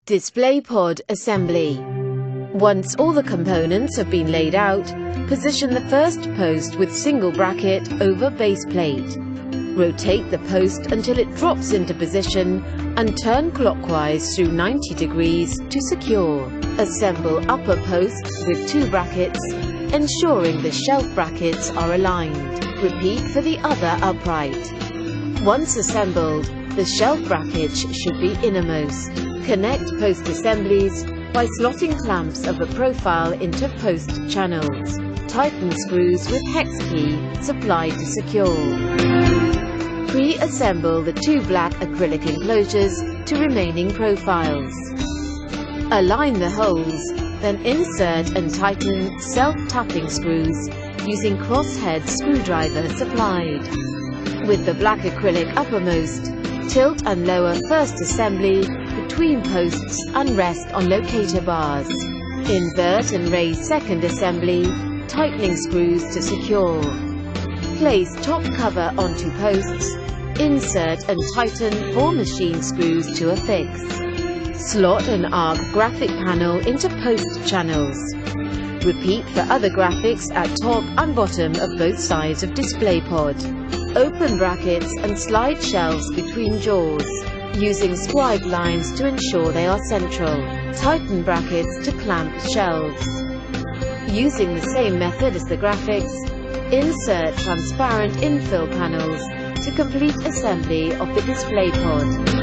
Display pod assembly. Once all the components have been laid out, position the first post with single bracket over base plate. Rotate the post until it drops into position and turn clockwise through 90 degrees to secure. Assemble upper post with 2 brackets, ensuring the shelf brackets are aligned. Repeat for the other upright. Once assembled, the shelf brackets should be innermost. Connect post assemblies by slotting clamps of a profile into post channels. Tighten screws with hex key supplied to secure. Pre-assemble the 2 black acrylic enclosures to remaining profiles. Align the holes, then insert and tighten self-tapping screws using crosshead screwdriver supplied. With the black acrylic uppermost, tilt and lower first assembly between posts and rest on locator bars. Invert and raise second assembly, tightening screws to secure. Place top cover onto posts, insert and tighten 4 machine screws to affix. Slot an arc graphic panel into post channels. Repeat for other graphics at top and bottom of both sides of display pod. Open brackets and slide shelves between jaws, using scribe lines to ensure they are central. Tighten brackets to clamp shelves. Using the same method as the graphics, insert transparent infill panels to complete assembly of the display pod.